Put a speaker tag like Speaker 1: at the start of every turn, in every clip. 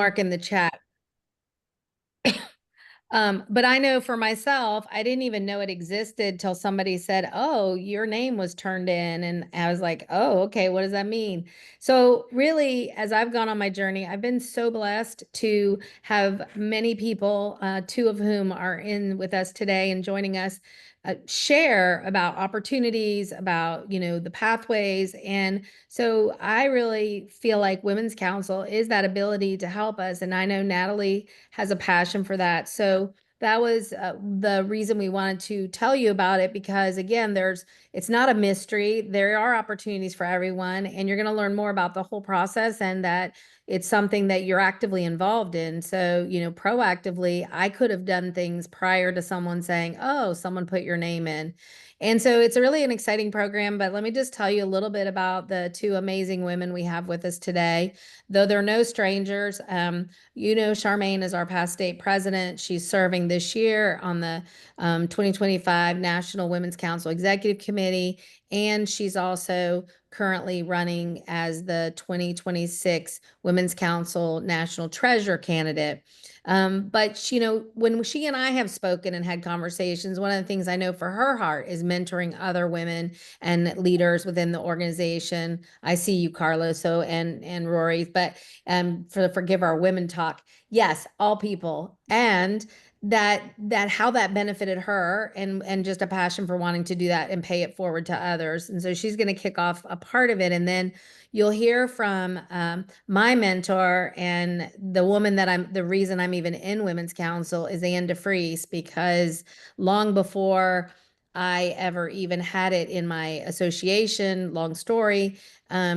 Speaker 1: Mark in the chat. But I know for myself, I didn't even know it existed till somebody said, "Oh, your name was turned in." And I was like, "Oh, okay, what does that mean?" So really, as I've gone on my journey, I've been so blessed to have many people, two of whom are in with us today and joining us, share about opportunities, about, the pathways. And so I really feel like Women's Council is that ability to help us. And I know Natalie has a passion for that. So that was the reason we wanted to tell you about it, because again, it's not a mystery. There are opportunities for everyone, and you're going to learn more about the whole process, and that it's something that you're actively involved in. So, proactively, I could have done things prior to someone saying, "Oh, someone put your name in." And so it's really an exciting program, but let me just tell you a little bit about the two amazing women we have with us today. Though they're no strangers, Charmaine is our past state president. She's serving this year on the 2025 National Women's Council Executive Committee, and she's also currently running as the 2026 Women's Council National Treasurer candidate. But when she and I have spoken and had conversations, one of the things I know for her heart is mentoring other women and leaders within the organization. I see you, Carlos, so and Rory, but for the Forgive Our Women talk, yes, all people, and that how that benefited her, and just a passion for wanting to do that and pay it forward to others. And so she's going to kick off a part of it, and then you'll hear from my mentor, and the reason I'm even in Women's Council is DeFries, because long before I ever even had it in my association, long story,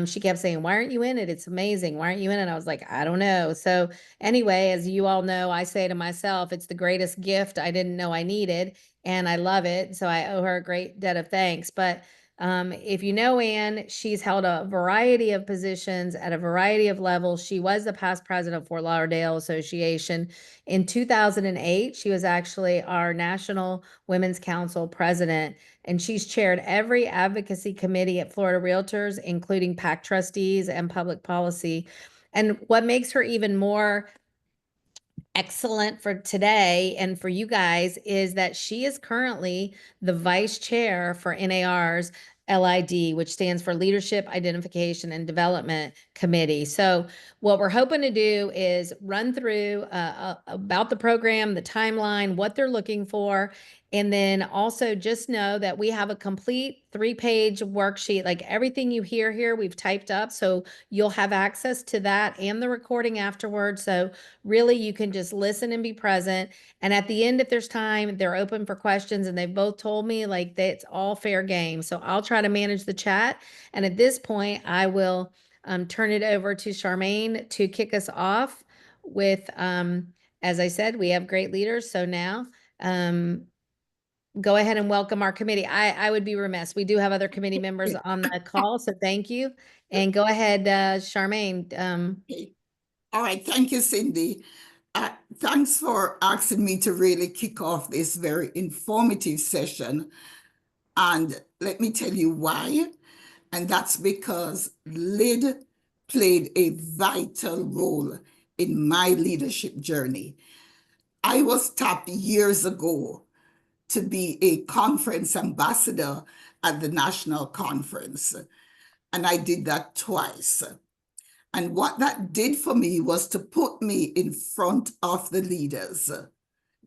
Speaker 1: she kept saying, "Why aren't you in it? It's amazing. Why aren't you in it?" And I was like, "I don't know." So anyway, as you all know, I say to myself, it's the greatest gift I didn't know I needed, and I love it. So I owe her a great debt of thanks. But if you know Ann, she's held a variety of positions at a variety of levels. She was the past president of Fort Lauderdale Association. In 2008, she was actually our National Women's Council president, and she's chaired every advocacy committee at Florida Realtors, including PAC trustees and public policy. And what makes her even more excellent for today and for you guys is that she is currently the vice chair for NAR's LID, which stands for Leadership Identification and Development Committee. So what we're hoping to do is run through about the program, the timeline, what they're looking for, and then also just know that we have a complete 3-page worksheet. Like everything you hear here, we've typed up, so you'll have access to that and the recording afterwards. So really, you can just listen and be present. And at the end, if there's time, they're open for questions. And they've both told me like it's all fair game. So I'll try to manage the chat. And at this point, I will turn it over to Charmaine to kick us off with, as I said, we have great leaders. So now, go ahead and welcome our committee. I would be remiss. We do have other committee members on the call, so thank you. And go ahead, Charmaine.
Speaker 2: Okay. All right. Thank you, Cyndee. Thanks for asking me to really kick off this very informative session. And let me tell you why. And that's because LID played a vital role in my leadership journey. I was tapped years ago to be a conference ambassador at the national conference. And I did that twice. And what that did for me was to put me in front of the leaders.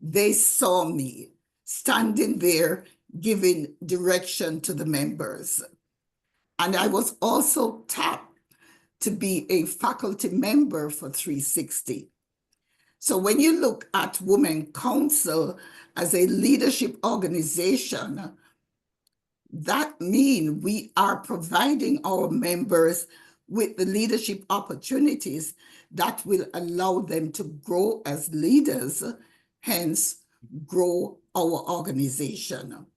Speaker 2: They saw me standing there giving direction to the members. And I was also tapped to be a faculty member for 360. So when you look at Women Council as a leadership organization, that means we are providing our members with the leadership opportunities that will allow them to grow as leaders, hence grow our organization.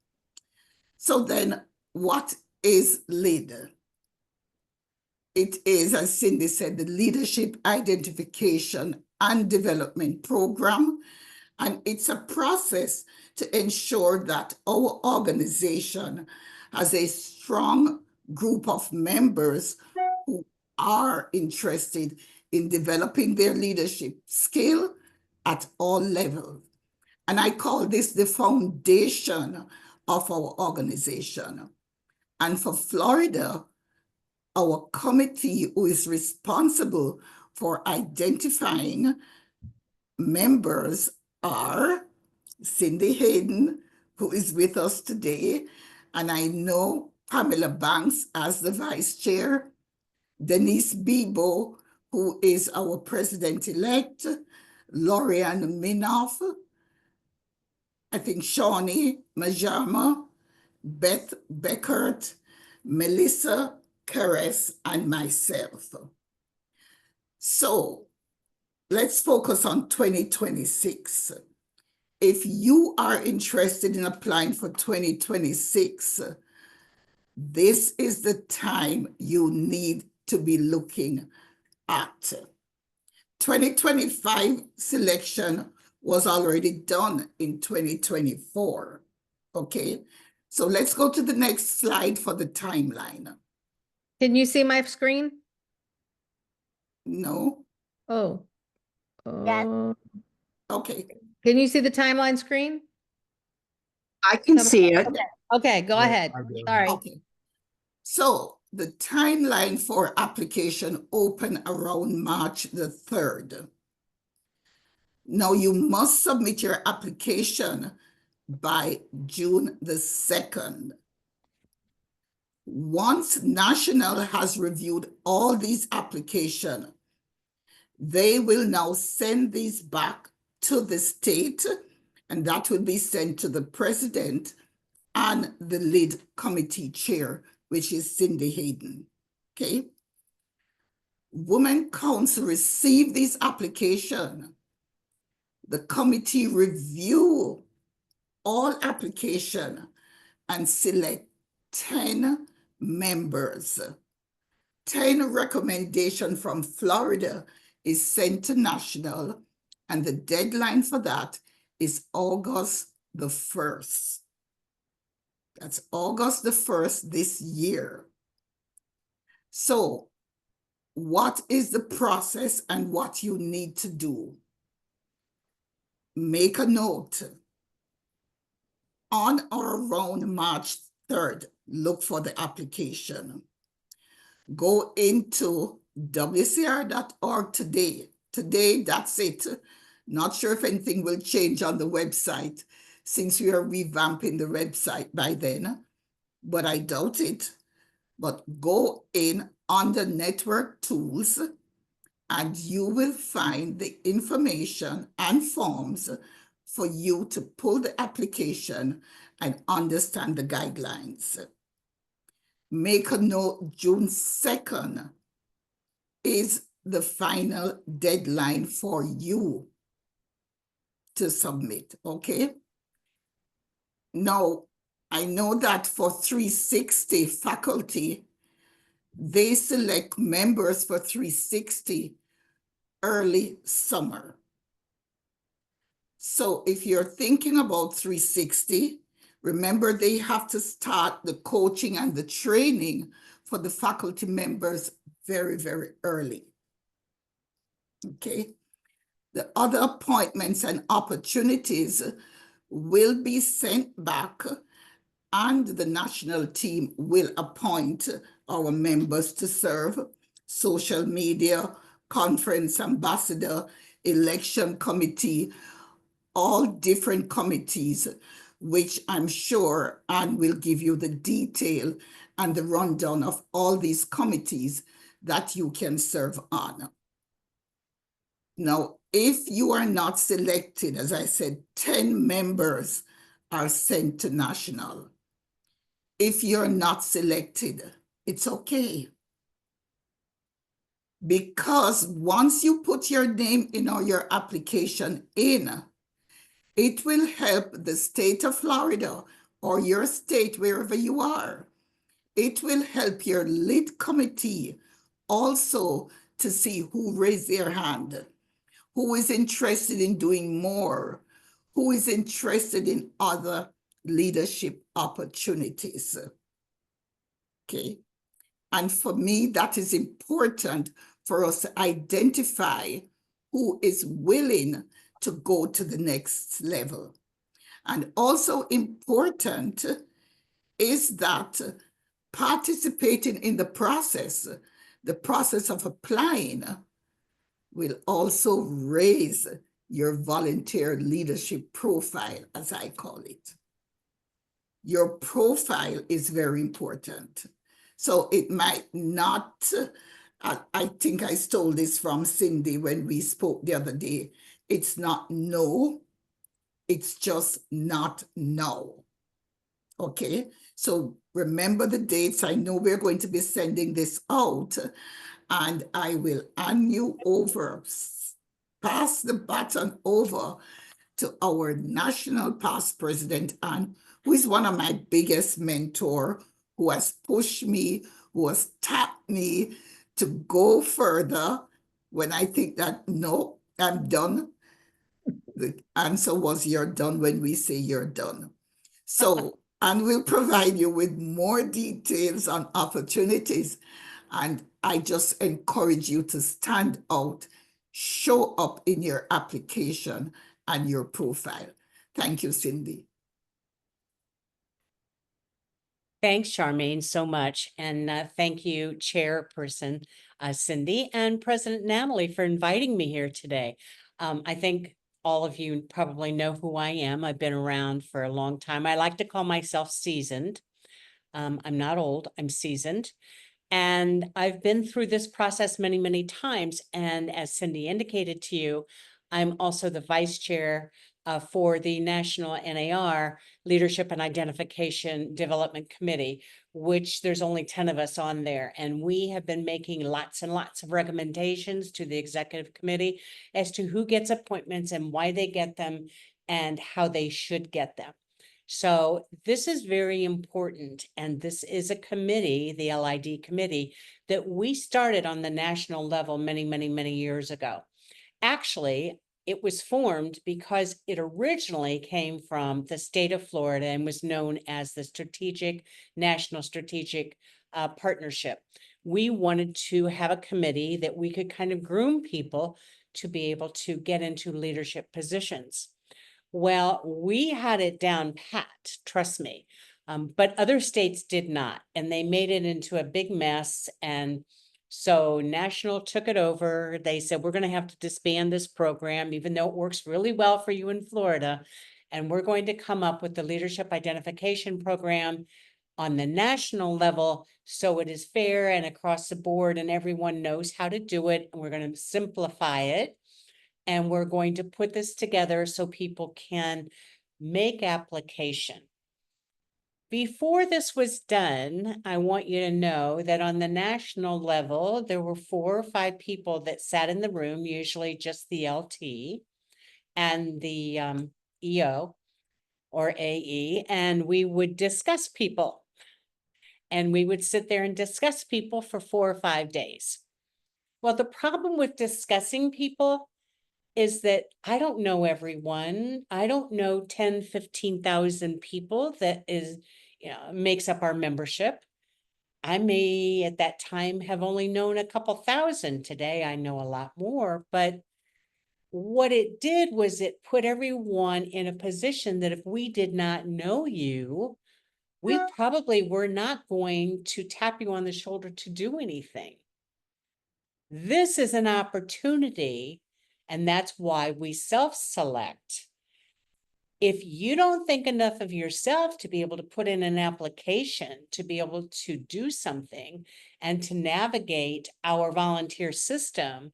Speaker 2: So then what is LID? It is, as Cyndee said, the Leadership Identification and Development Program. And it's a process to ensure that our organization has a strong group of members who are interested in developing their leadership skill at all levels. And I call this the foundation of our organization. And for Florida, our committee who is responsible for identifying members are Cyndee Haydon, who is with us today, and I know Pamela Banks as the vice chair, Denise Bibo, who is our president-elect, Lorianne Minoff, I think Shawnee Majama, Beth Beckert, Melissa Keres, and myself. So let's focus on 2026. If you are interested in applying for 2026, this is the time you need to be looking at. 2025 selection was already done in 2024. Okay, so let's go to the next slide for the timeline.
Speaker 1: Can you see my screen?
Speaker 2: No?
Speaker 1: Oh.
Speaker 2: Okay.
Speaker 1: Can you see the timeline screen?
Speaker 3: I can see it.
Speaker 1: Okay, go ahead. Sorry.
Speaker 2: Okay. So the timeline for application opened around March the 3rd. Now you must submit your application by June the 2nd. Once National has reviewed all these applications, they will now send these back to the state, and that will be sent to the president and the lead committee chair, which is Cyndee Haydon. Okay. Women Council receive this application. The committee review all application and select 10 members. 10 recommendation from Florida is sent to National, and the deadline for that is August the 1st. That's August the 1st this year. So what is the process and what you need to do? Make a note. On or around March 3rd, look for the application. Go into wcr.org today. Today, that's it. Not sure if anything will change on the website since we are revamping the website by then, but I doubt it. But go in under network tools and you will find the information and forms for you to pull the application and understand the guidelines. Make a note, June 2nd is the final deadline for you to submit, okay? Now, I know that for 360 faculty, they select members for 360 early summer. So if you're thinking about 360, remember they have to start the coaching and the training for the faculty members very, very early. Okay. The other appointments and opportunities will be sent back, and the national team will appoint our members to serve social media, conference ambassador, election committee, all different committees, which I'm sure Anne will give you the detail and the rundown of all these committees that you can serve on. Now, if you are not selected, as I said, 10 members are sent to national. If you're not selected, it's okay. Because once you put your name in or your application in, it will help the state of Florida or your state, wherever you are. It will help your lead committee also to see who raised their hand, who is interested in doing more, who is interested in other leadership opportunities. Okay. And for me, that is important for us to identify who is willing to go to the next level. And also important is that participating in the process of applying, will also raise your volunteer leadership profile, as I call it. Your profile is very important. So it might not, I think I stole this from Cyndee when we spoke the other day. It's not no, it's just not now. Okay, so remember the dates. I know we're going to be sending this out, and I will hand you over, pass the baton over to our national past president, and who is one of my biggest mentor, who has pushed me, who has tapped me to go further when I think that, no, I'm done. The answer was you're done when we say you're done. So, and we'll provide you with more details on opportunities. And I just encourage you to stand out, show up in your application and your profile. Thank you, Cyndee.
Speaker 4: Thanks, Charmaine, so much. And thank you, Chairperson Cyndee and President Natalie, for inviting me here today. I think all of you probably know who I am. I've been around for a long time. I like to call myself seasoned. I'm not old, I'm seasoned. And I've been through this process many, many times. And as Cyndee indicated to you, I'm also the vice chair for the National NAR Leadership and Identification Development Committee, which there's only 10 of us on there. And we have been making lots and lots of recommendations to the executive committee as to who gets appointments and why they get them and how they should get them. So this is very important. And this is a committee, the LID committee, that we started on the national level many, many, many years ago. Actually, it was formed because it originally came from the state of Florida and was known as the National Strategic Partnership. We wanted to have a committee that we could kind of groom people to be able to get into leadership positions. Well, we had it down pat, trust me, but other states did not, and they made it into a big mess. And so National took it over. They said, we're going to have to disband this program, even though it works really well for you in Florida. And we're going to come up with the leadership identification program on the national level, so it is fair and across the board and everyone knows how to do it. And we're going to simplify it. And we're going to put this together so people can make application. Before this was done, I want you to know that on the national level, there were 4 or 5 people that sat in the room, usually just the LT and the EO or AE, and we would discuss people. And we would sit there and discuss people for 4 or 5 days. Well, the problem with discussing people is that I don't know everyone. I don't know 10, 15,000 people that makes up our membership. I may at that time have only known a couple thousand. Today I know a lot more, but what it did was it put everyone in a position that if we did not know you, we probably were not going to tap you on the shoulder to do anything. This is an opportunity. And that's why we self-select. If you don't think enough of yourself to be able to put in an application, to be able to do something and to navigate our volunteer system,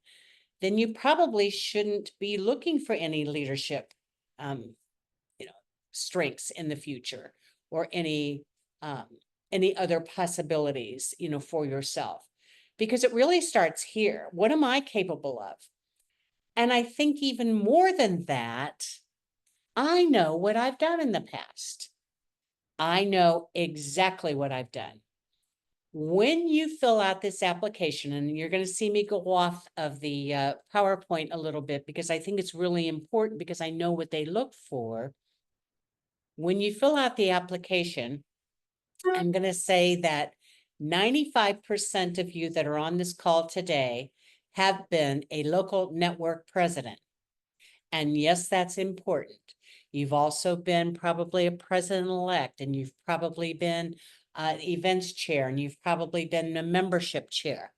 Speaker 4: then you probably shouldn't be looking for any leadership, strengths in the future or any other possibilities, for yourself, because it really starts here. What am I capable of? And I think even more than that, I know what I've done in the past. I know exactly what I've done. When you fill out this application, and you're going to see me go off of the PowerPoint a little bit because I think it's really important because I know what they look for. When you fill out the application, I'm going to say that 95% of you that are on this call today have been a local network president. And yes, that's important. You've also been probably a president-elect, and you've probably been events chair, and you've probably been a membership chair.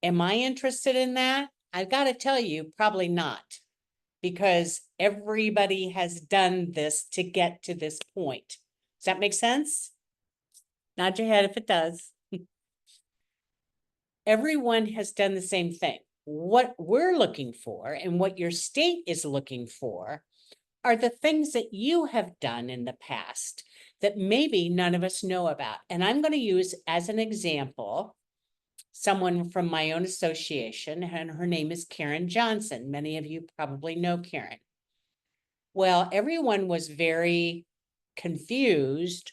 Speaker 4: Am I interested in that? I've got to tell you, probably not, because everybody has done this to get to this point. Does that make sense? Nod your head if it does. Everyone has done the same thing. What we're looking for and what your state is looking for are the things that you have done in the past that maybe none of us know about. And I'm going to use as an example someone from my own association, and her name is Karen Johnson. Many of you probably know Karen. Well, everyone was very confused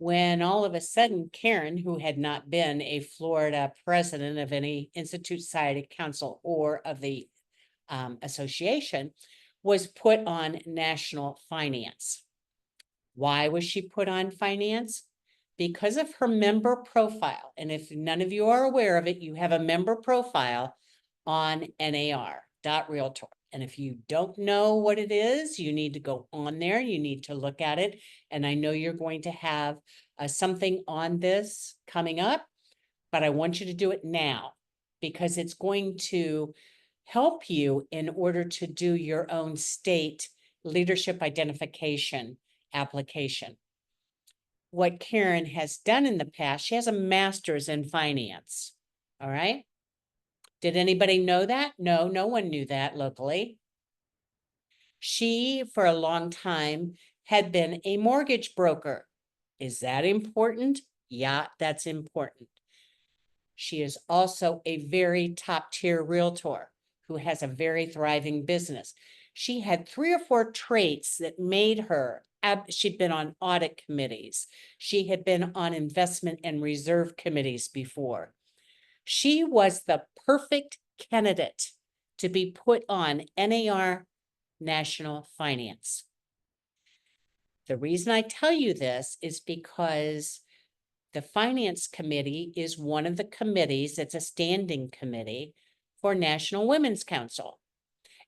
Speaker 4: when all of a sudden Karen, who had not been a Florida president of any Institute Society Council or of the association, was put on national finance. Why was she put on finance? Because of her member profile. And if none of you are aware of it, you have a member profile on NAR.realtor. And if you don't know what it is, you need to go on there. You need to look at it. And I know you're going to have something on this coming up, but I want you to do it now because it's going to help you in order to do your own state leadership identification application. What Karen has done in the past, she has a master's in finance. All right. Did anybody know that? No, no one knew that locally. She, for a long time, had been a mortgage broker. Is that important? Yeah, that's important. She is also a very top tier realtor who has a very thriving business. She had 3 or 4 traits that made her, she'd been on audit committees. She had been on investment and reserve committees before. She was the perfect candidate to be put on NAR National Finance. The reason I tell you this is because the Finance Committee is one of the committees, it's a standing committee for National Women's Council.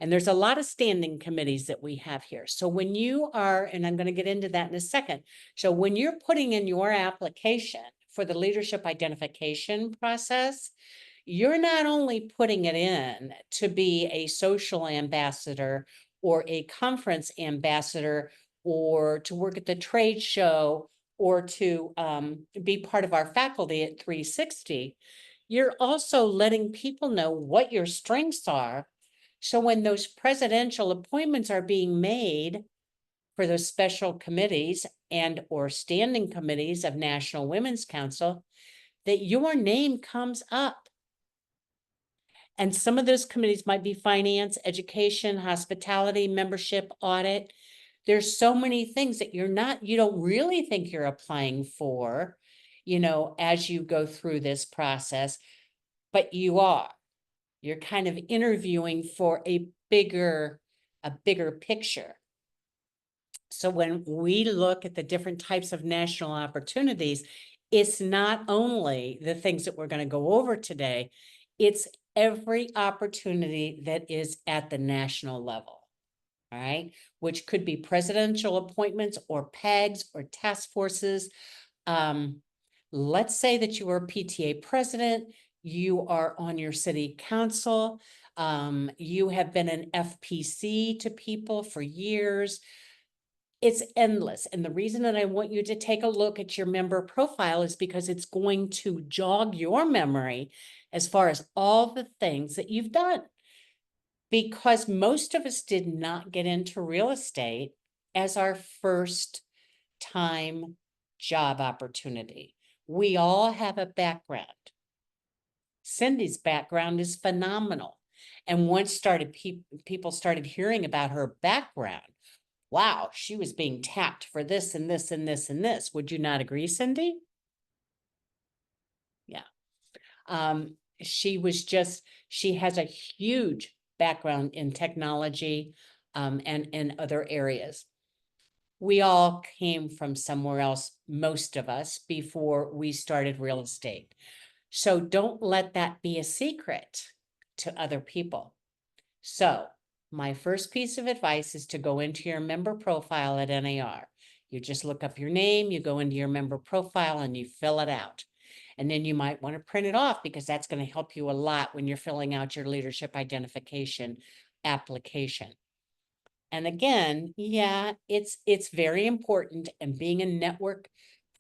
Speaker 4: And there's a lot of standing committees that we have here. So when you are, and I'm going to get into that in a second. So when you're putting in your application for the leadership identification process, you're not only putting it in to be a social ambassador or a conference ambassador or to work at the trade show or to be part of our faculty at 360, you're also letting people know what your strengths are. So when those presidential appointments are being made for those special committees and or standing committees of National Women's Council, that your name comes up. And some of those committees might be finance, education, hospitality, membership, audit. There's so many things that you don't really think you're applying for, as you go through this process, but you are. You're kind of interviewing for a bigger picture. So when we look at the different types of national opportunities, it's not only the things that we're going to go over today, it's every opportunity that is at the national level. All right, which could be presidential appointments or PAGs or task forces. Let's say that you are a PTA president, you are on your city council, you have been an FPC to people for years. It's endless. And the reason that I want you to take a look at your member profile is because it's going to jog your memory as far as all the things that you've done. Because most of us did not get into real estate as our first time job opportunity. We all have a background. Cyndee's background is phenomenal. And once people started hearing about her background, wow, she was being tapped for this and this and this and this. Would you not agree, Cyndee? Yeah. She has a huge background in technology and in other areas. We all came from somewhere else, most of us, before we started real estate. So don't let that be a secret to other people. So my first piece of advice is to go into your member profile at NAR. You just look up your name, you go into your member profile and you fill it out. And then you might want to print it off because that's going to help you a lot when you're filling out your leadership identification application. And again, yeah, it's very important. And being a network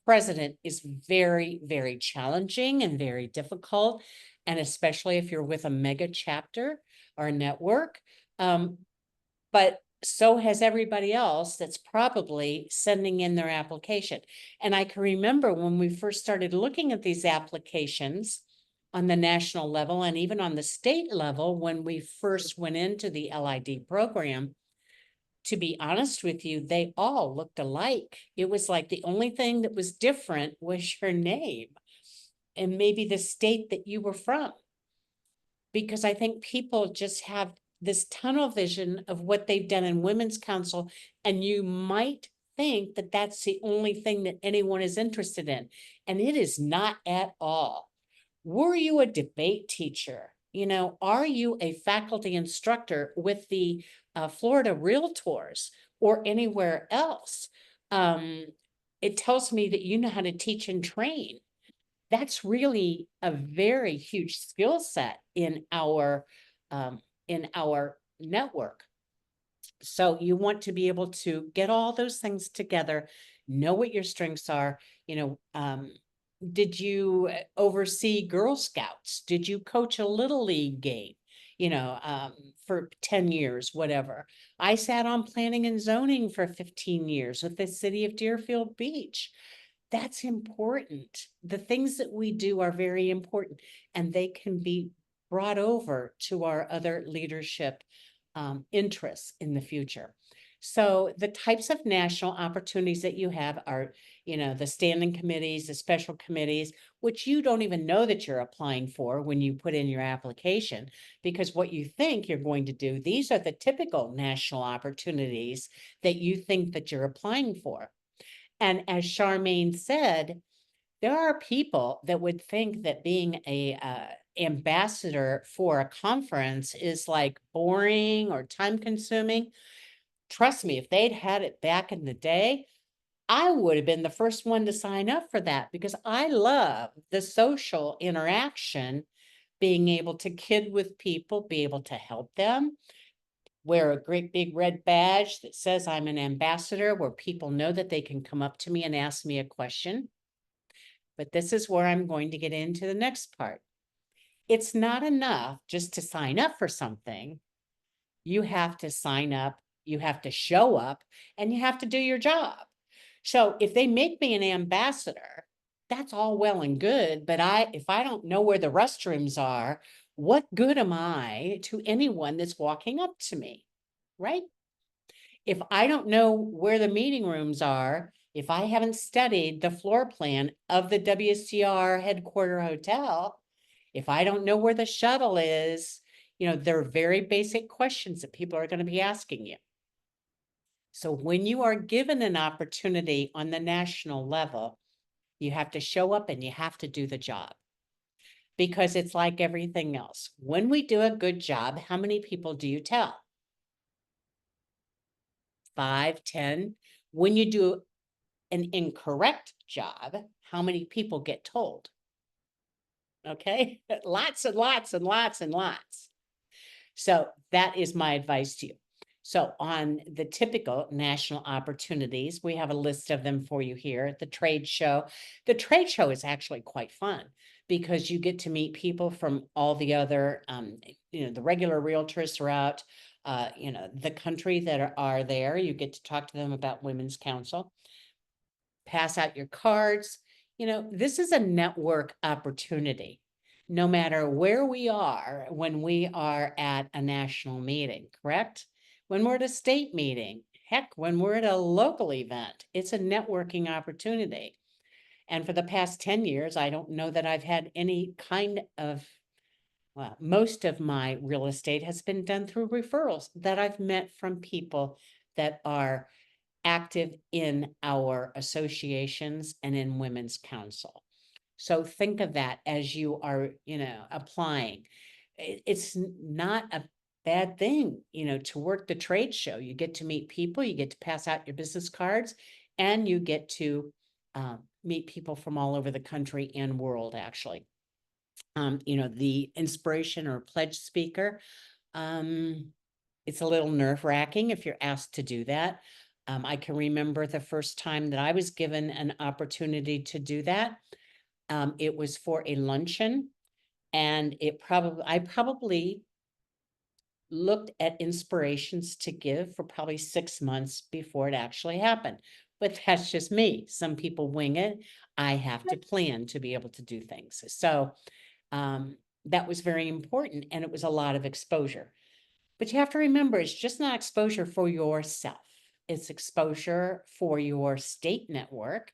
Speaker 4: president is very, very challenging and very difficult. And especially if you're with a mega chapter or a network. But so has everybody else that's probably sending in their application. And I can remember when we first started looking at these applications on the national level and even on the state level, when we first went into the LID program, to be honest with you, they all looked alike. It was like the only thing that was different was your name and maybe the state that you were from. Because I think people just have this tunnel vision of what they've done in Women's Council, and you might think that that's the only thing that anyone is interested in, and it is not at all. Were you a debate teacher? You know, are you a faculty instructor with the Florida Realtors or anywhere else? It tells me that you know how to teach and train. That's really a very huge skill set in our network. So you want to be able to get all those things together, know what your strengths are. You know, did you oversee Girl Scouts? Did you coach a little league game? You know, for 10 years, whatever. I sat on planning and zoning for 15 years with the city of Deerfield Beach. That's important. The things that we do are very important, and they can be brought over to our other leadership interests in the future. So the types of national opportunities that you have are, you know, the standing committees, the special committees, which you don't even know that you're applying for when you put in your application, because what you think you're going to do, these are the typical national opportunities that you think that you're applying for. And as Charmaine said, there are people that would think that being a ambassador for a conference is like boring or time consuming. Trust me, if they'd had it back in the day, I would have been the first one to sign up for that because I love the social interaction, being able to kid with people, be able to help them, wear a great big red badge that says I'm an ambassador, where people know that they can come up to me and ask me a question. But this is where I'm going to get into the next part. It's not enough just to sign up for something. You have to sign up, you have to show up, and you have to do your job. So if they make me an ambassador, that's all well and good, but if I don't know where the restrooms are, what good am I to anyone that's walking up to me, right? If I don't know where the meeting rooms are, if I haven't studied the floor plan of the WCR headquarter hotel, if I don't know where the shuttle is, you know, there are very basic questions that people are going to be asking you. So when you are given an opportunity on the national level, you have to show up and you have to do the job. Because it's like everything else. When we do a good job, how many people do you tell? 5, 10. When you do an incorrect job, how many people get told? Okay, lots and lots and lots and lots. So that is my advice to you. So on the typical national opportunities, we have a list of them for you here at the trade show. The trade show is actually quite fun because you get to meet people from all the other, you know, the regular realtors throughout, you know, the country that are there. You get to talk to them about Women's Council, pass out your cards. You know, this is a network opportunity, no matter where we are when we are at a national meeting, correct? When we're at a state meeting, heck, when we're at a local event, it's a networking opportunity. And for the past 10 years, I don't know that I've had any kind of, well, most of my real estate has been done through referrals that I've met from people that are active in our associations and in Women's Council. So think of that as you are, applying. It's not a bad thing, to work the trade show. You get to meet people, you get to pass out your business cards, and you get to meet people from all over the country and world, actually. The inspiration or pledge speaker, it's a little nerve-wracking if you're asked to do that. I can remember the first time that I was given an opportunity to do that. It was for a luncheon, and I probably looked at inspirations to give for probably 6 months before it actually happened. But that's just me. Some people wing it. I have to plan to be able to do things. So that was very important, and it was a lot of exposure. But you have to remember, it's just not exposure for yourself. It's exposure for your state network,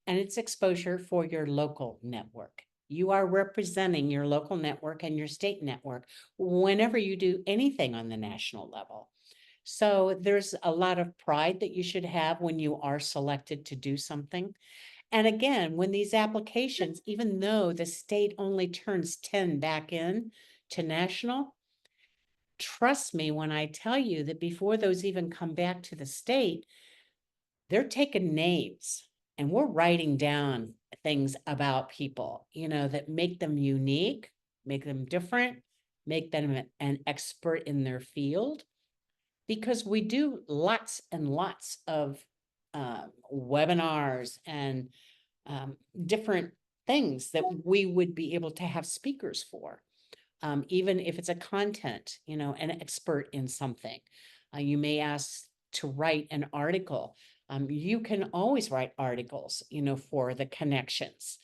Speaker 4: and it's exposure for your local network. You are representing your local network and your state network whenever you do anything on the national level. So there's a lot of pride that you should have when you are selected to do something. And again, when these applications, even though the state only turns 10 back in to national, trust me when I tell you that before those even come back to the state, they're taking names and we're writing down things about people, that make them unique, make them different, make them an expert in their field. Because we do lots and lots of webinars and different things that we would be able to have speakers for. Even if it's a content, an expert in something. You may ask to write an article. You can always write articles, for the connections.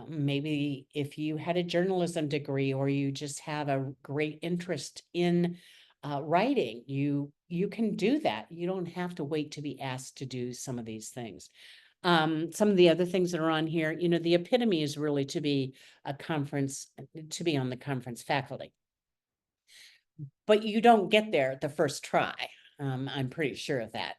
Speaker 4: Maybe if you had a journalism degree or you just have a great interest in writing, you can do that. You don't have to wait to be asked to do some of these things. Some of the other things that are on here, the epitome is really to be to be on the conference faculty. But you don't get there the first try. I'm pretty sure of that.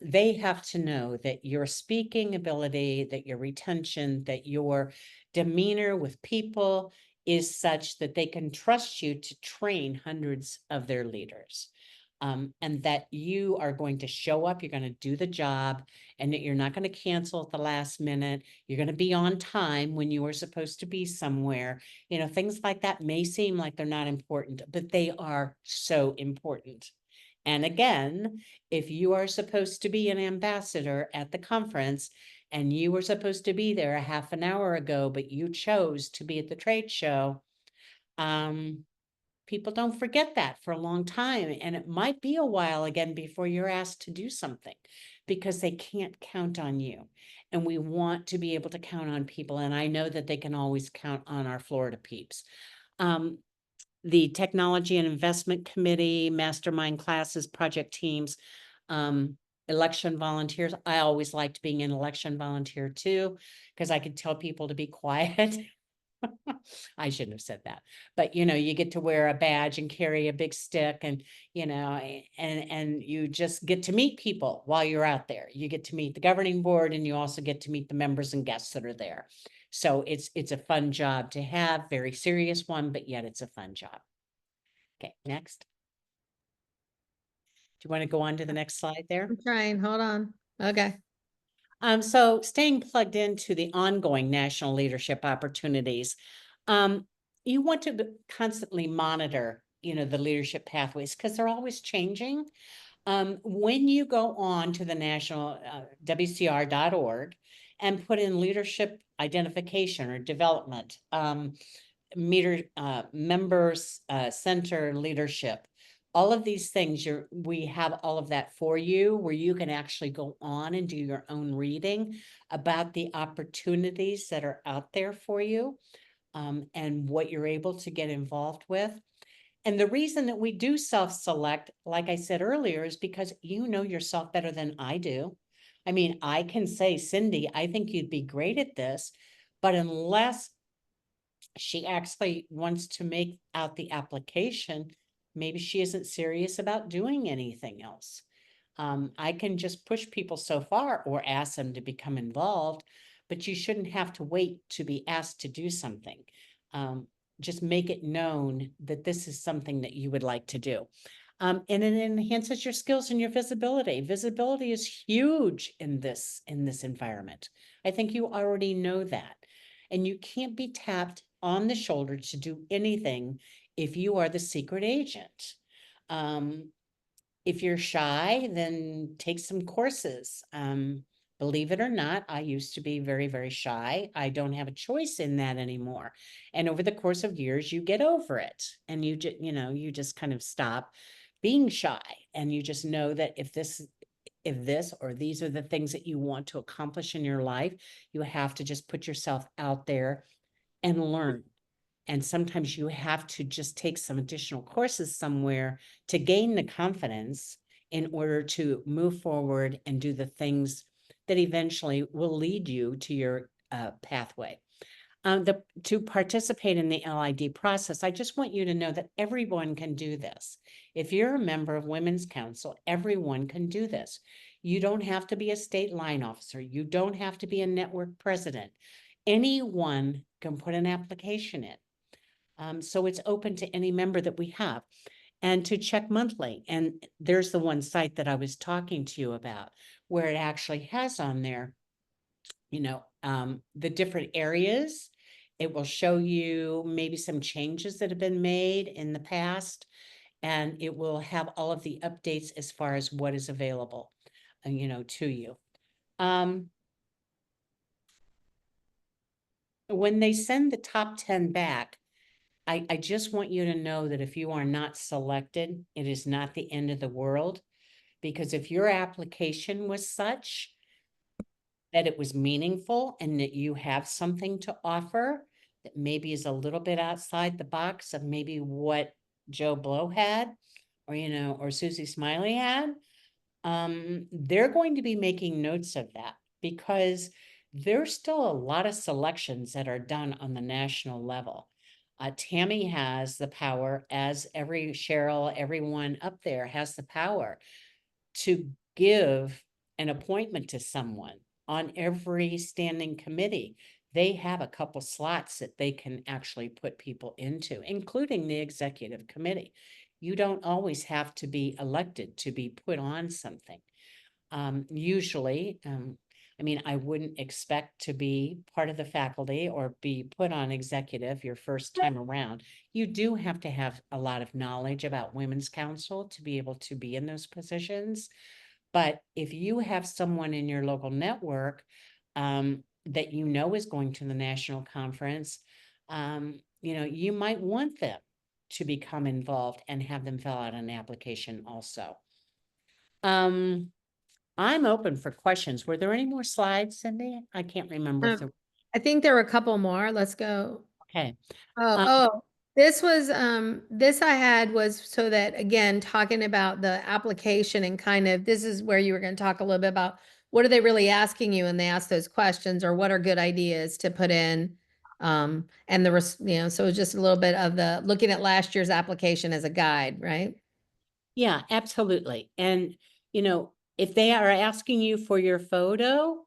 Speaker 4: They have to know that your speaking ability, that your retention, that your demeanor with people is such that they can trust you to train hundreds of their leaders. And that you are going to show up, you're going to do the job, and that you're not going to cancel at the last minute. You're going to be on time when you are supposed to be somewhere. Things like that may seem like they're not important, but they are so important. And again, if you are supposed to be an ambassador at the conference and you were supposed to be there a half an hour ago, but you chose to be at the trade show, people don't forget that for a long time. And it might be a while again before you're asked to do something because they can't count on you. And we want to be able to count on people. And I know that they can always count on our Florida peeps. The Technology and Investment Committee, mastermind classes, project teams, election volunteers. I always liked being an election volunteer too, because I could tell people to be quiet. I shouldn't have said that, but you get to wear a badge and carry a big stick and, and you just get to meet people while you're out there. You get to meet the governing board and you also get to meet the members and guests that are there. So it's a fun job to have, very serious one, but yet it's a fun job. Okay, next. Do you want to go on to the next slide there?
Speaker 1: I'm trying, hold on. Okay.
Speaker 4: So staying plugged into the ongoing national leadership opportunities, you want to constantly monitor, the leadership pathways because they're always changing. When you go on to the national WCR.org and put in leadership identification or development, members center leadership, all of these things, we have all of that for you where you can actually go on and do your own reading about the opportunities that are out there for you, and what you're able to get involved with. And the reason that we do self-select, like I said earlier, is because you know yourself better than I do. I mean, I can say, Cyndee, I think you'd be great at this, but unless she actually wants to make out the application, maybe she isn't serious about doing anything else. I can just push people so far or ask them to become involved, but you shouldn't have to wait to be asked to do something. Just make it known that this is something that you would like to do. And it enhances your skills and your visibility. Visibility is huge in this environment. I think you already know that. And you can't be tapped on the shoulder to do anything if you are the secret agent. If you're shy, then take some courses. Believe it or not, I used to be very, very shy. I don't have a choice in that anymore. And over the course of years, you get over it, and you just kind of stop being shy, and you just know that if this or these are the things that you want to accomplish in your life, you have to just put yourself out there and learn. And sometimes you have to just take some additional courses somewhere to gain the confidence in order to move forward and do the things that eventually will lead you to your pathway. To participate in the LID process, I just want you to know that everyone can do this. If you're a member of Women's Council, everyone can do this. You don't have to be a state line officer. You don't have to be a network president. Anyone can put an application in. So it's open to any member that we have, and to check monthly. And there's the one site that I was talking to you about, where it actually has on there, the different areas. It will show you maybe some changes that have been made in the past, and it will have all of the updates as far as what is available, to you. When they send the top 10 back, I just want you to know that if you are not selected, it is not the end of the world, because if your application was such that it was meaningful and that you have something to offer that maybe is a little bit outside the box of maybe what Joe Blow had, or Susie Smiley had, they're going to be making notes of that, because there's still a lot of selections that are done on the national level. Tammy has the power, as Cheryl, everyone up there has the power to give an appointment to someone on every standing committee. They have a couple slots that they can actually put people into, including the executive committee. You don't always have to be elected to be put on something. Usually, I wouldn't expect to be part of the faculty or be put on executive your first time around. You do have to have a lot of knowledge about Women's Council to be able to be in those positions. But if you have someone in your local network that is going to the national conference, you might want them to become involved and have them fill out an application also. I'm open for questions. Were there any more slides, Cyndee? I can't remember if there.
Speaker 1: I think there were a couple more. Let's go.
Speaker 4: Okay.
Speaker 1: This was this I had was so that, again, talking about the application and kind of, this is where you were going to talk a little bit about what are they really asking you, and they ask those questions, or what are good ideas to put in. And so just a little bit of the looking at last year's application as a guide, right?
Speaker 4: Yeah, absolutely. And, if they are asking you for your photo,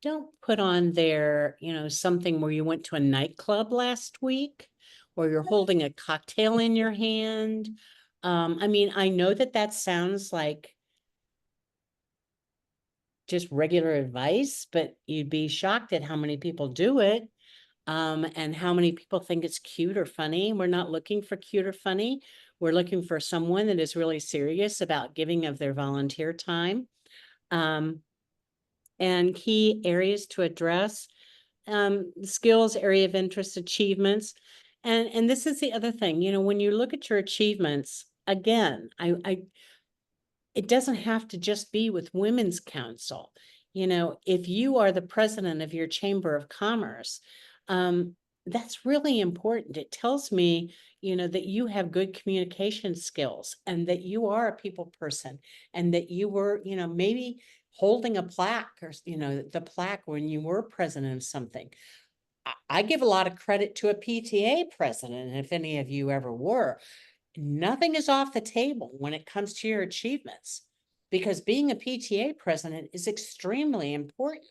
Speaker 4: don't put on there, something where you went to a nightclub last week, or you're holding a cocktail in your hand. I know that sounds like just regular advice, but you'd be shocked at how many people do it. And how many people think it's cute or funny. We're not looking for cute or funny. We're looking for someone that is really serious about giving of their volunteer time. And key areas to address, skills, area of interest, achievements. And this is the other thing, when you look at your achievements, again, it doesn't have to just be with Women's Council. If you are the president of your Chamber of Commerce, that's really important. It tells me, that you have good communication skills, and that you are a people person, and that you were, maybe holding a plaque, or, the plaque when you were president of something. I give a lot of credit to a PTA president, and if any of you ever were, nothing is off the table when it comes to your achievements, because being a PTA president is extremely important.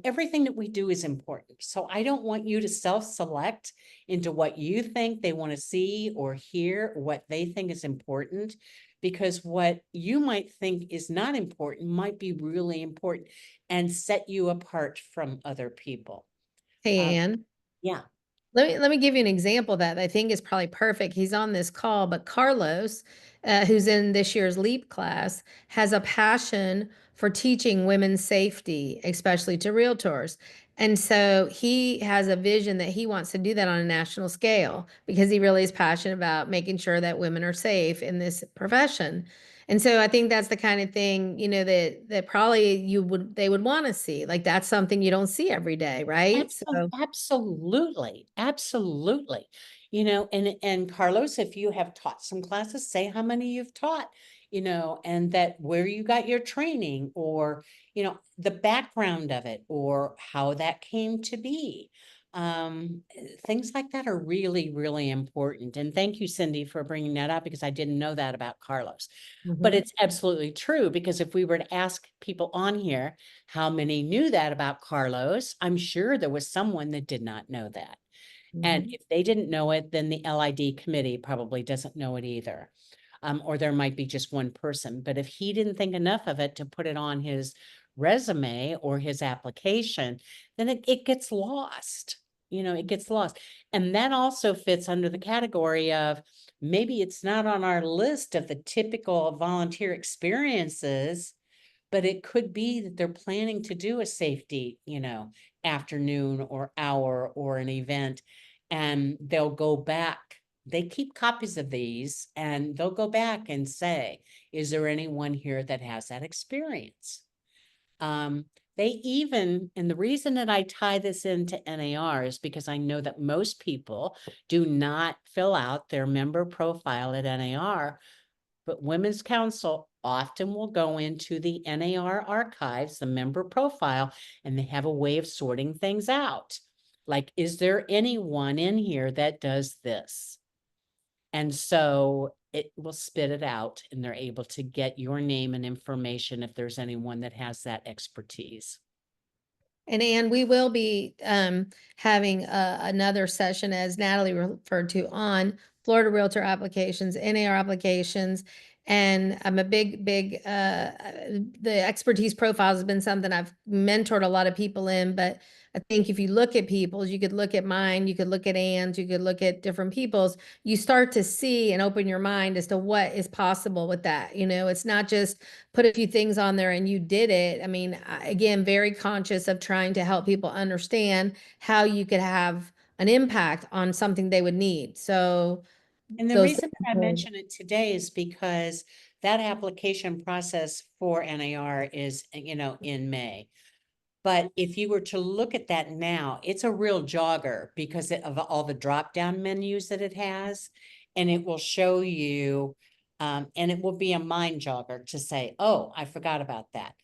Speaker 4: everything that we do is important. So I don't want you to self-select into what you think they want to see or hear, or what they think is important, because what you might think is not important might be really important and set you apart from other people.
Speaker 1: Hey,
Speaker 4: Um,
Speaker 1: Ann.
Speaker 4: yeah.
Speaker 1: Let me give you an example that I think is probably perfect. He's on this call, but Carlos, who's in this year's LEAP class, has a passion for teaching women's safety, especially to realtors. And so he has a vision that he wants to do that on a national scale because he really is passionate about making sure that women are safe in this profession. And so I think that's the kind of thing, that probably they would want to see. Like that's something you don't see every day, right? So
Speaker 4: Absolutely, absolutely. And Carlos, if you have taught some classes, say how many you've taught, and that where you got your training, or, the background of it, or how that came to be. Things like that are really, really important. And thank you, Cyndee, for bringing that up, because I didn't know that about Carlos. But it's absolutely true, because if we were to ask people on here how many knew that about Carlos, I'm sure there was someone that did not know that. And if they didn't know it, then the LID committee probably doesn't know it either. Or there might be just one person. But if he didn't think enough of it to put it on his resume or his application, then it gets lost. It gets lost. And that also fits under the category of, maybe it's not on our list of the typical volunteer experiences, but it could be that they're planning to do a safety, afternoon or hour or an event, and they'll go back. They keep copies of these, and they'll go back and say, is there anyone here that has that experience? They even, and the reason that I tie this into NAR is because I know that most people do not fill out their member profile at NAR, but Women's Council often will go into the NAR archives, the member profile, and they have a way of sorting things out. Like, is there anyone in here that does this? And so it will spit it out, and they're able to get your name and information if there's anyone that has that expertise.
Speaker 1: And Anne, we will be having another session, as Natalie referred to, on Florida Realtor applications, NAR applications. And I'm a big, the expertise profiles has been something I've mentored a lot of people in. But I think if you look at people's, you could look at mine, you could look at Anne's, you could look at different people's, you start to see and open your mind as to what is possible with that. It's not just put a few things on there and you did it. I mean, again, very conscious of trying to help people understand how you could have an impact on something they would need. So
Speaker 4: And the
Speaker 1: those
Speaker 4: reason that I mention it today is because that application process for NAR is, in May. But if you were to look at that now, it's a real jogger because of all the drop-down menus that it has. And it will show you, and it will be a mind jogger to say, oh, I forgot about that.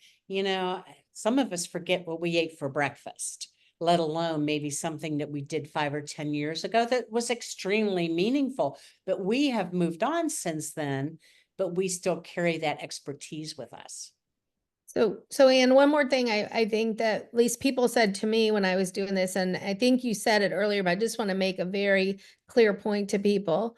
Speaker 4: Some of us forget what we ate for breakfast, let alone maybe something that we did 5 or 10 years ago that was extremely meaningful. But we have moved on since then, but we still carry that expertise with us.
Speaker 1: So Anne, one more thing I think that at least people said to me when I was doing this, and I think you said it earlier, but I just want to make a very clear point to people.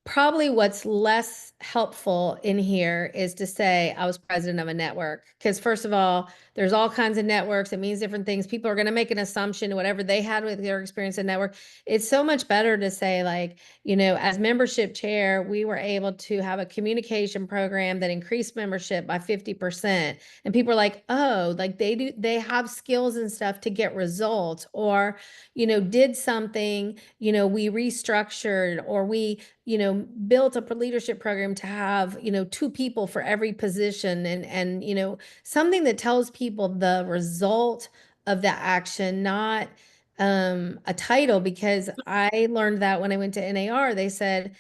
Speaker 1: Probably what's less helpful in here is to say I was president of a network. Because first of all, there's all kinds of networks. It means different things. People are going to make an assumption, whatever they had with their experience in network. It's so much better to say, like, as membership chair, we were able to have a communication program that increased membership by 50%. And people are like, oh, like they have skills and stuff to get results, or, did something, we restructured, or we built up a leadership program to have, 2 people for every position, and something that tells people the result of the action, not a title. Because I learned that when I went to NAR, they said,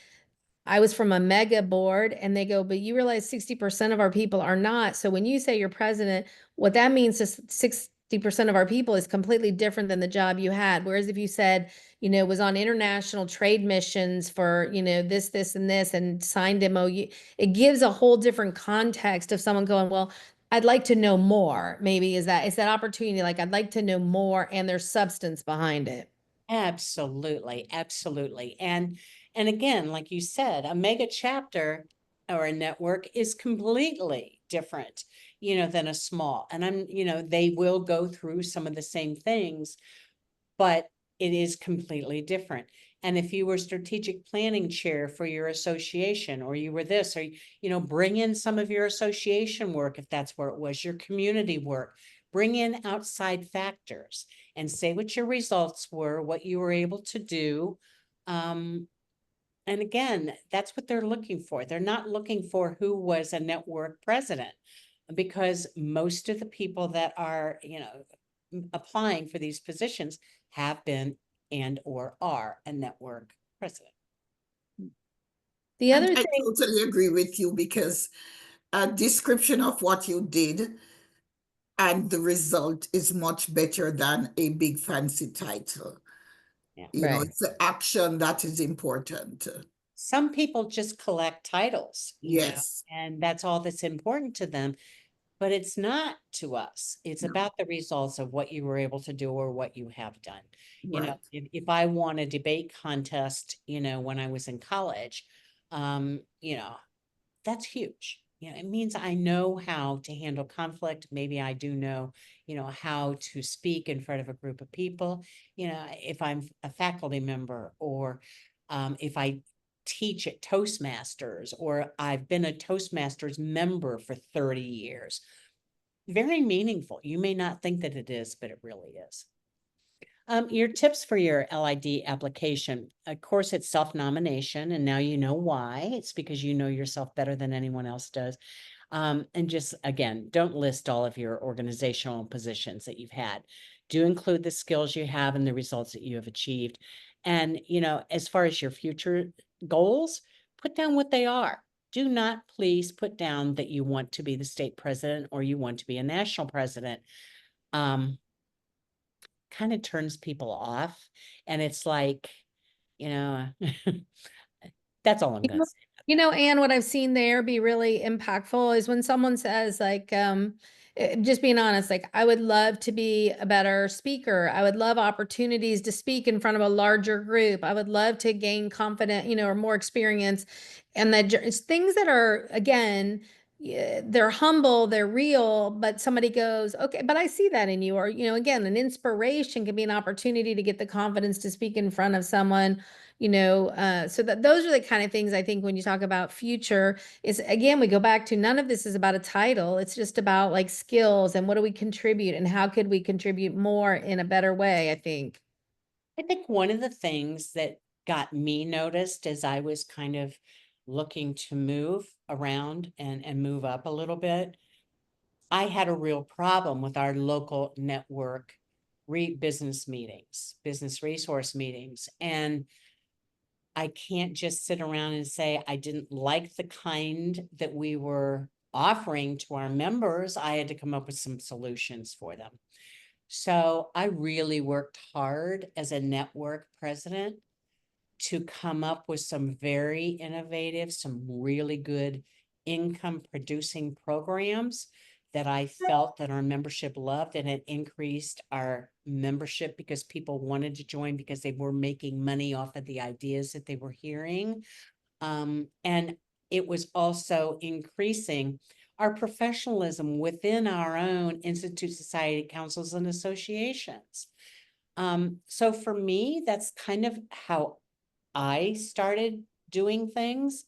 Speaker 1: I was from a mega board, and they go, but you realize 60% of our people are not. So when you say you're president, what that means is 60% of our people is completely different than the job you had. Whereas if you said, was on international trade missions for, this, and this, and signed MOU, it gives a whole different context of someone going, well, I'd like to know more. Maybe is that opportunity? Like I'd like to know more and there's substance behind it.
Speaker 4: Absolutely, absolutely. And again, like you said, a mega chapter or a network is completely different, than a small. And they will go through some of the same things, but it is completely different. And if you were strategic planning chair for your association, or you were this, or, bring in some of your association work, if that's where it was, your community work, bring in outside factors and say what your results were, what you were able to do. And again, that's what they're looking for. They're not looking for who was a network president, because most of the people that are, applying for these positions have been and or are a network president.
Speaker 1: The
Speaker 2: And
Speaker 1: other
Speaker 2: I
Speaker 1: thing,
Speaker 2: totally agree with you, because a description of what you did and the result is much better than a big fancy title.
Speaker 4: Yeah.
Speaker 1: right.
Speaker 2: It's the action that is important.
Speaker 4: Some people just collect titles,
Speaker 2: Yes.
Speaker 4: and that's all that's important to them. But it's not to us. It's
Speaker 2: No.
Speaker 4: about the results of what you were able to do or what you have done.
Speaker 2: Right.
Speaker 4: If I won a debate contest, when I was in college, that's huge. It means I know how to handle conflict. Maybe I do know, how to speak in front of a group of people, if I'm a faculty member, or if I teach at Toastmasters, or I've been a Toastmasters member for 30 years. Very meaningful. You may not think that it is, but it really is. Your tips for your LID application. Of course, it's self-nomination, and now you know why. It's because you know yourself better than anyone else does. And just, again, don't list all of your organizational positions that you've had. Do include the skills you have and the results that you have achieved. And, as far as your future goals, put down what they are. Do not please put down that you want to be the state president or you want to be a national president. Kind of turns people off. And it's like, you know, that's all I'm
Speaker 1: You
Speaker 4: going
Speaker 1: know,
Speaker 4: to say.
Speaker 1: Anne, what I've seen there be really impactful is when someone says like, just being honest, like I would love to be a better speaker. I would love opportunities to speak in front of a larger group. I would love to gain confidence, or more experience. And that it's things that are, again, yeah, they're humble, they're real, but somebody goes, okay, but I see that in you. Or, again, an inspiration can be an opportunity to get the confidence to speak in front of someone, so that those are the kind of things I think when you talk about future is, again, we go back to none of this is about a title. It's just about like skills and what do we contribute and how could we contribute more in a better way, I think.
Speaker 4: I think one of the things that got me noticed as I was kind of looking to move around and move up a little bit, I had a real problem with our local network business meetings, business resource meetings. And I can't just sit around and say I didn't like the kind that we were offering to our members. I had to come up with some solutions for them. So I really worked hard as a network president to come up with some very innovative, some really good income producing programs that I felt that our membership loved, and it increased our membership because people wanted to join because they were making money off of the ideas that they were hearing. And it was also increasing our professionalism within our own institute, society, councils, and associations. So for me, that's kind of how I started doing things.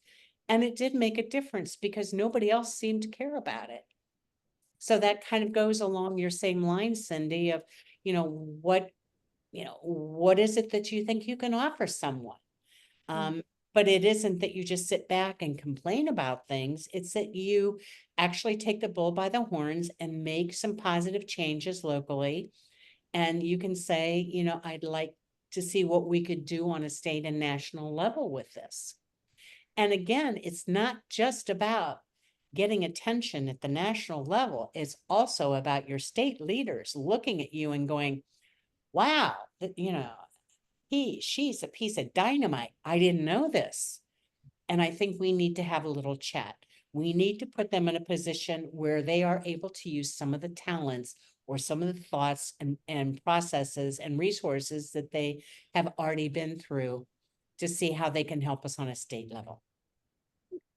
Speaker 4: And it did make a difference because nobody else seemed to care about it. So that kind of goes along your same line, Cyndee, of, what is it that you think you can offer someone? But it isn't that you just sit back and complain about things. It's that you actually take the bull by the horns and make some positive changes locally. And you can say, I'd like to see what we could do on a state and national level with this. And again, it's not just about getting attention at the national level. It's also about your state leaders looking at you and going, wow, she's a piece of dynamite. I didn't know this. And I think we need to have a little chat. We need to put them in a position where they are able to use some of the talents or some of the thoughts and processes and resources that they have already been through to see how they can help us on a state level.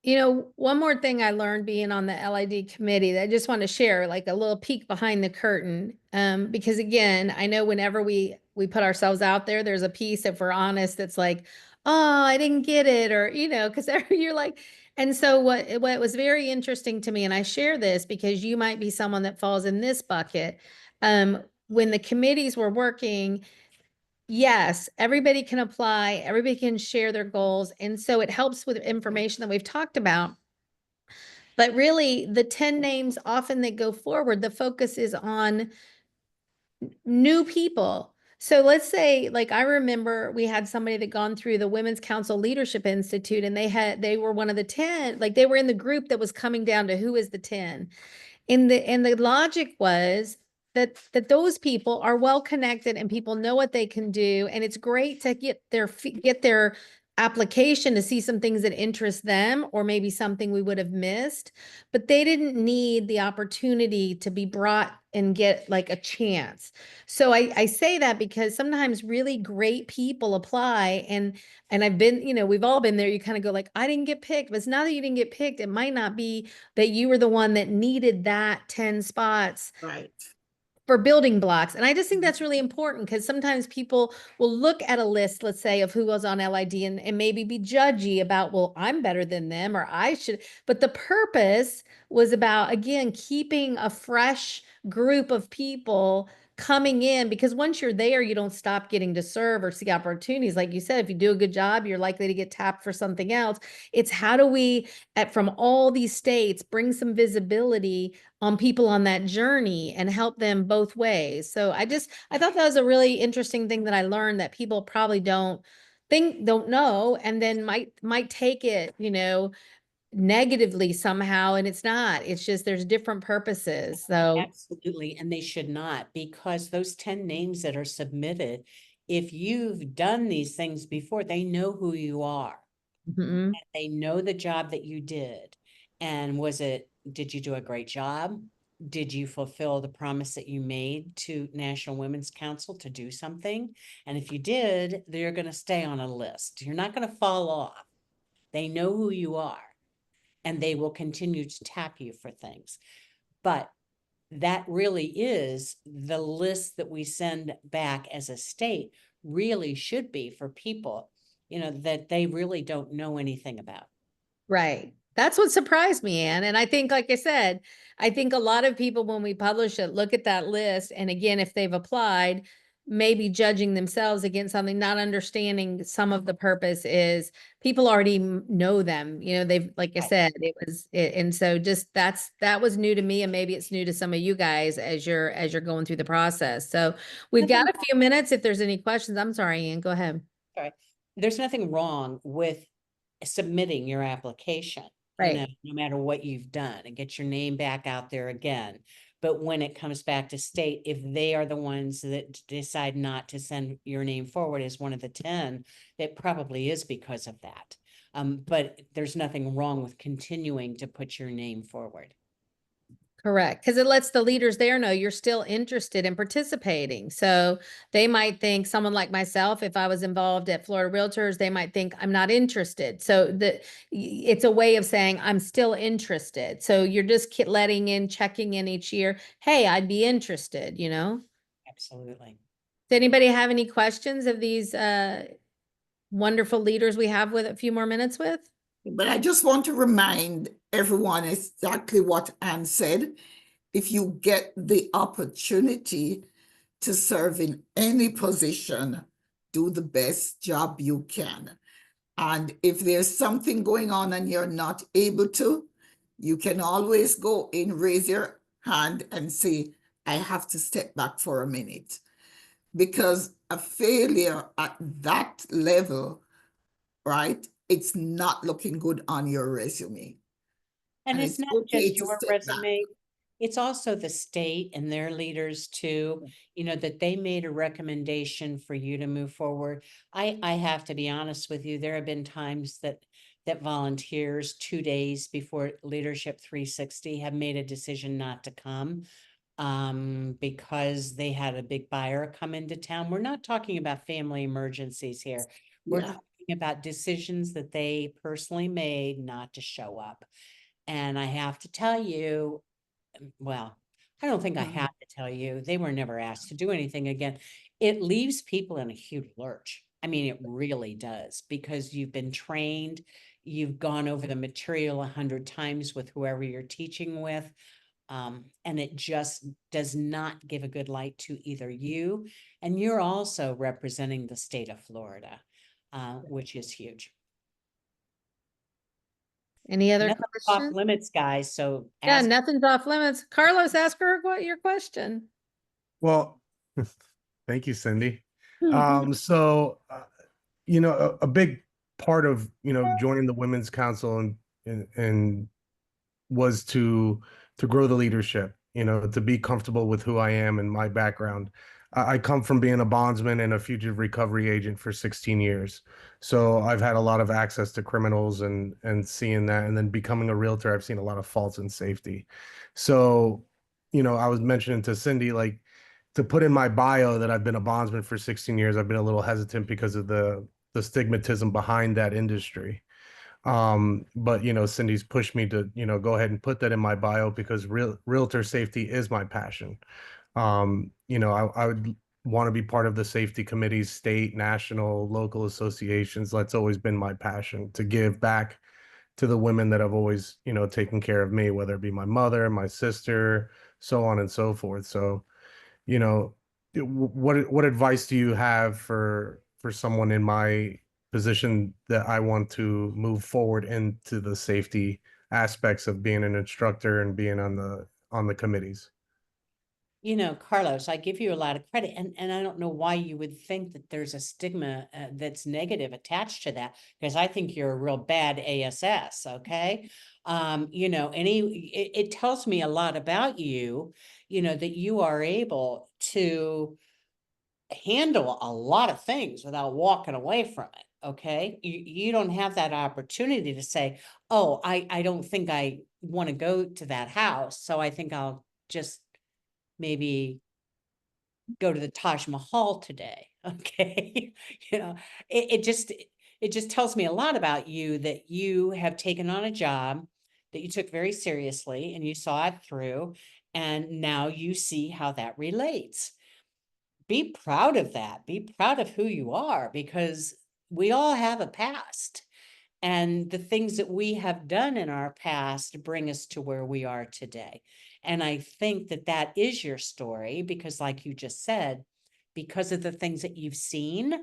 Speaker 1: You know, one more thing I learned being on the LID committee that I just want to share, like a little peek behind the curtain. Because again, I know whenever we put ourselves out there, there's a piece, if we're honest, that's like, oh, I didn't get it, or because you're like, and so what was very interesting to me, and I share this because you might be someone that falls in this bucket. When the committees were working, yes, everybody can apply, everybody can share their goals. And so it helps with information that we've talked about. But really, the 10 names often that go forward, the focus is on new people. So let's say, like, I remember we had somebody that gone through the Women's Council Leadership Institute, and they were one of the 10, like they were in the group that was coming down to who is the 10. And the logic was that those people are well connected and people know what they can do, and it's great to get their application to see some things that interest them or maybe something we would have missed, but they didn't need the opportunity to be brought and get like a chance. So I say that because sometimes really great people apply, and I've been, we've all been there. You kind of go like, I didn't get picked, but it's not that you didn't get picked. It might not be that you were the one that needed that 10 spots
Speaker 2: Right.
Speaker 1: for building blocks. And I just think that's really important because sometimes people will look at a list, let's say, of who was on LID and maybe be judgy about, well, I'm better than them or I should. But the purpose was about, again, keeping a fresh group of people coming in, because once you're there, you don't stop getting to serve or see opportunities. Like you said, if you do a good job, you're likely to get tapped for something else. It's how do we, from all these states, bring some visibility on people on that journey and help them both ways. So I thought that was a really interesting thing that I learned that people probably don't know, and then might take it, negatively somehow. And it's not, it's just, there's different purposes. So
Speaker 4: Absolutely, and they should not, because those 10 names that are submitted, if you've done these things before, they know who you are.
Speaker 1: mhm.
Speaker 4: They know the job that you did. And did you do a great job? Did you fulfill the promise that you made to National Women's Council to do something? And if you did, they're going to stay on a list. You're not going to fall off. They know who you are, and they will continue to tap you for things. But that really is the list that we send back as a state really should be for people, that they really don't know anything about.
Speaker 1: Right. That's what surprised me, Anne. And I think, like I said, I think a lot of people, when we publish it, look at that list. And again, if they've applied, maybe judging themselves against something, not understanding some of the purpose is people already know them. They've, like I said, and so just that was new to me, and maybe it's new to some of you guys as you're going through the process. So we've got a few minutes. If there's any questions, I'm sorry, Anne, go ahead.
Speaker 4: Sorry. There's nothing wrong with submitting your application,
Speaker 1: Right.
Speaker 4: no matter what you've done, and get your name back out there again. But when it comes back to state, if they are the ones that decide not to send your name forward as one of the 10, it probably is because of that. But there's nothing wrong with continuing to put your name forward.
Speaker 1: Correct. Because it lets the leaders there know you're still interested in participating. So they might think, someone like myself, if I was involved at Florida Realtors, they might think I'm not interested. So it's a way of saying I'm still interested. So you're just checking in each year. Hey, I'd be interested,
Speaker 4: Absolutely.
Speaker 1: Does anybody have any questions of these wonderful leaders we have with a few more minutes with?
Speaker 2: But I just want to remind everyone exactly what Anne said. If you get the opportunity to serve in any position, do the best job you can. And if there's something going on and you're not able to, you can always go in, raise your hand and say, I have to step back for a minute. Because a failure at that level, right, it's not looking good on your resume.
Speaker 4: And it's
Speaker 2: it's
Speaker 4: not
Speaker 2: okay
Speaker 4: just
Speaker 2: to
Speaker 4: your
Speaker 2: step back.
Speaker 4: resume, it's also the state and their leaders too, that they made a recommendation for you to move forward. I have to be honest with you, there have been times that that volunteers 2 days before Leadership 360 have made a decision not to come because they had a big buyer come into town. We're not talking about family emergencies here. We're
Speaker 2: Yeah.
Speaker 4: talking about decisions that they personally made not to show up. And I have to tell you, well, I don't think I
Speaker 2: Mhm.
Speaker 4: have to tell you, they were never asked to do anything again. It leaves people in a huge lurch. I mean, it really does, because you've been trained, you've gone over the material 100 times with whoever you're teaching with. And it just does not give a good light to either you, and you're also representing the state of Florida, which is huge.
Speaker 1: Any other
Speaker 4: Nothing's off
Speaker 1: questions?
Speaker 4: limits, guys, so
Speaker 1: Yeah,
Speaker 4: ask.
Speaker 1: nothing's off limits. Carlos, ask her what your question.
Speaker 5: Well, thank you, Cyndee. A big part of, joining the Women's Council and was to grow the leadership, to be comfortable with who I am and my background. I come from being a bondsman and a fugitive recovery agent for 16 years. So I've had a lot of access to criminals and seeing that, and then becoming a realtor, I've seen a lot of faults in safety. So, I was mentioning to Cyndee, like, to put in my bio that I've been a bondsman for 16 years, I've been a little hesitant because of the stigmatism behind that industry. But Cyndee's pushed me to, go ahead and put that in my bio because realtor safety is my passion. I would want to be part of the safety committees, state, national, local associations. That's always been my passion, to give back to the women that have always, taken care of me, whether it be my mother, my sister, so on and so forth. So, you know, what advice do you have for someone in my position that I want to move forward into the safety aspects of being an instructor and being on the committees?
Speaker 4: Carlos, I give you a lot of credit, and I don't know why you would think that there's a stigma that's negative attached to that, because I think you're a real bad ASS, okay? It tells me a lot about you, that you are able to handle a lot of things without walking away from it, okay? You don't have that opportunity to say, oh, I don't think I want to go to that house, so I think I'll just maybe go to the Taj Mahal today. Okay. you know, it just tells me a lot about you, that you have taken on a job that you took very seriously and you saw it through, and now you see how that relates. Be proud of that. Be proud of who you are, because we all have a past. And the things that we have done in our past bring us to where we are today. And I think that that is your story, because, like you just said, because of the things that you've seen,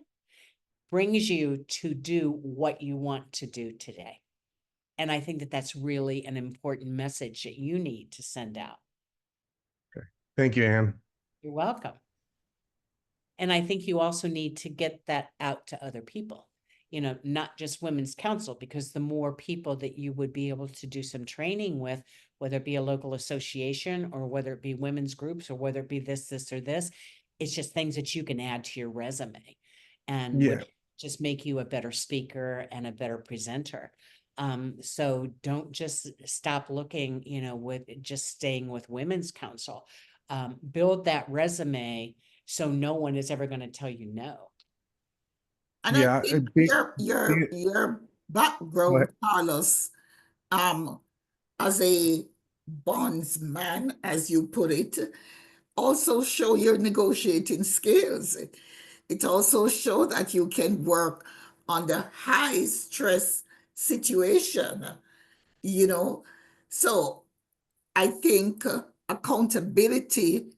Speaker 4: brings you to do what you want to do today. And I think that that's really an important message that you need to send out.
Speaker 5: Thank you, Anne.
Speaker 4: You're welcome. And I think you also need to get that out to other people, not just Women's Council, because the more people that you would be able to do some training with, whether it be a local association or whether it be women's groups or whether it be this, or this, it's just things that you can add to your resume and
Speaker 5: Yeah.
Speaker 4: would just make you a better speaker and a better presenter. So don't just stop looking, with just staying with Women's Council. Build that resume so no one is ever going to tell you no.
Speaker 2: And I
Speaker 5: Yeah.
Speaker 2: think your
Speaker 5: Go
Speaker 2: background,
Speaker 5: ahead.
Speaker 2: Carlos, as a bondsman, as you put it, also show your negotiating skills. It also show that you can work under high stress situation, you know. So I think accountability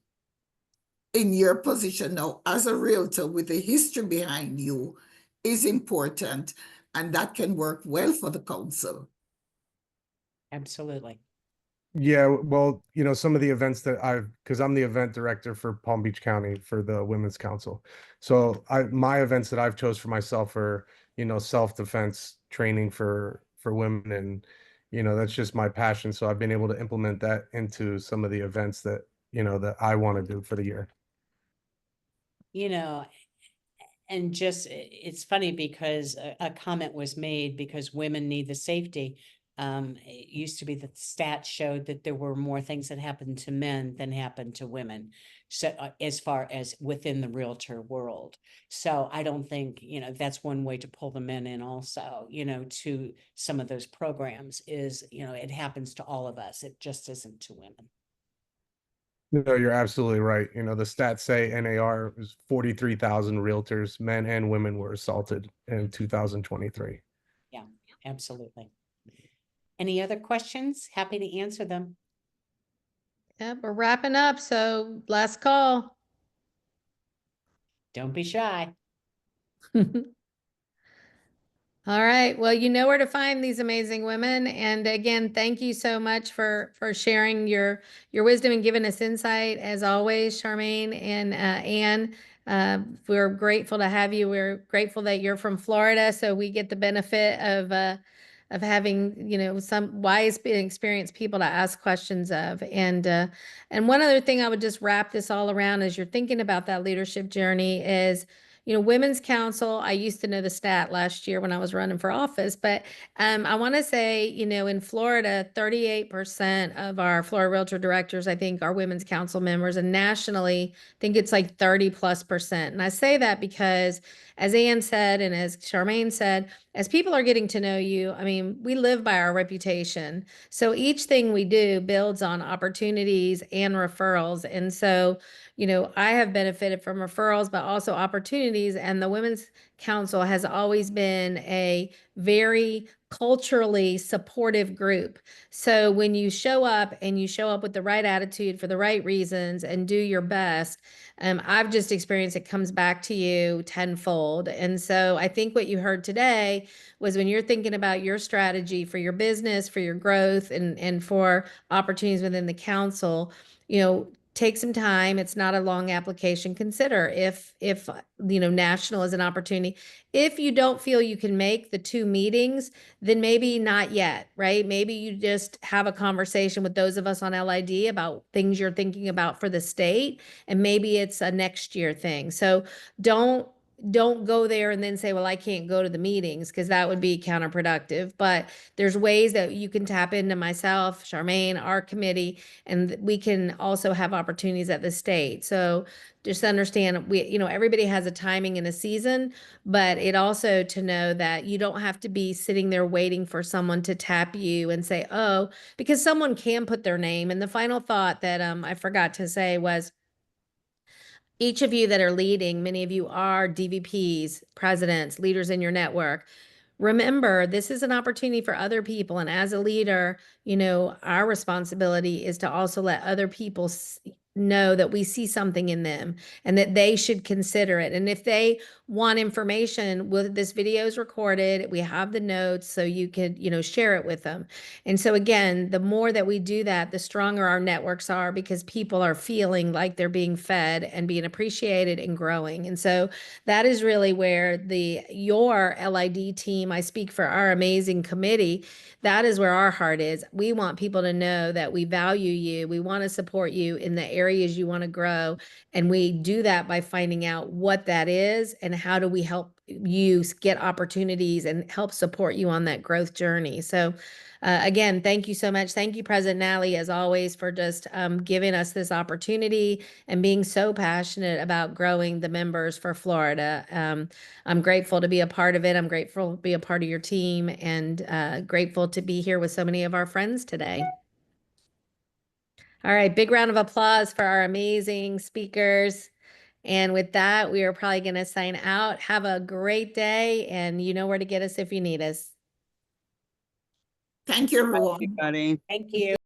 Speaker 2: in your position now as a realtor with a history behind you is important, and that can work well for the council.
Speaker 4: Absolutely.
Speaker 5: Yeah, well, some of the events that because I'm the event director for Palm Beach County for the Women's Council. So my events that I've chose for myself are, self-defense training for women, and that's just my passion. So I've been able to implement that into some of the events that, that I want to do for the year.
Speaker 4: You know, And just, it's funny because a comment was made because women need the safety. It used to be that the stats showed that there were more things that happened to men than happened to women. So as far as within the realtor world. So I don't think, that's one way to pull the men in also, to some of those programs is, it happens to all of us. It just isn't to women.
Speaker 5: No, you're absolutely right. The stats say NAR is 43,000 realtors, men and women were assaulted in 2023.
Speaker 4: Yeah, absolutely. Any other questions? Happy to answer them.
Speaker 1: Yep, we're wrapping up, so last call.
Speaker 4: Don't be shy.
Speaker 1: All right. Well, you know where to find these amazing women. And again, thank you so much for sharing your wisdom and giving us insight as always, Charmaine and Anne. We're grateful to have you. We're grateful that you're from Florida, so we get the benefit of having, some wise and experienced people to ask questions of. And one other thing I would just wrap this all around as you're thinking about that leadership journey is, Women's Council, I used to know the stat last year when I was running for office, but I want to say, in Florida, 38% of our Florida Realtor directors, I think, are Women's Council members, and nationally, I think it's like 30+%. And I say that because, as Ann said, and as Charmaine said, as people are getting to know you, I mean, we live by our reputation. So each thing we do builds on opportunities and referrals. And so, I have benefited from referrals, but also opportunities. And the Women's Council has always been a very culturally supportive group. So when you show up and you show up with the right attitude for the right reasons and do your best, I've just experienced it comes back to you tenfold. And so I think what you heard today was when you're thinking about your strategy for your business, for your growth, and for opportunities within the council, take some time. It's not a long application. Consider if national is an opportunity. If you don't feel you can make the 2 meetings, then maybe not yet, right? Maybe you just have a conversation with those of us on LID about things you're thinking about for the state, and maybe it's a next year thing. So don't go there and then say, well, I can't go to the meetings, because that would be counterproductive. But there's ways that you can tap into myself, Charmaine, our committee, and we can also have opportunities at the state. So just understand, everybody has a timing and a season, but it also to know that you don't have to be sitting there waiting for someone to tap you and say, oh, because someone can put their name. And the final thought that I forgot to say was, each of you that are leading, many of you are DVPs, presidents, leaders in your network. Remember, this is an opportunity for other people. And as a leader, our responsibility is to also let other people know that we see something in them and that they should consider it. And if they want information, this video is recorded. We have the notes so you could, share it with them. And so again, the more that we do that, the stronger our networks are, because people are feeling like they're being fed and being appreciated and growing. And so that is really where your LID team, I speak for our amazing committee, that is where our heart is. We want people to know that we value you. We want to support you in the areas you want to grow. And we do that by finding out what that is and how do we help you get opportunities and help support you on that growth journey. So again, thank you so much. Thank you, President Nally, as always, for just giving us this opportunity and being so passionate about growing the members for Florida. I'm grateful to be a part of it. I'm grateful to be a part of your team, and grateful to be here with so many of our friends today. All right, big round of applause for our amazing speakers. And with that, we are probably going to sign out. Have a great day, and you know where to get us if you need us.
Speaker 2: Thank you, everyone.
Speaker 3: Everybody.
Speaker 4: Thank you.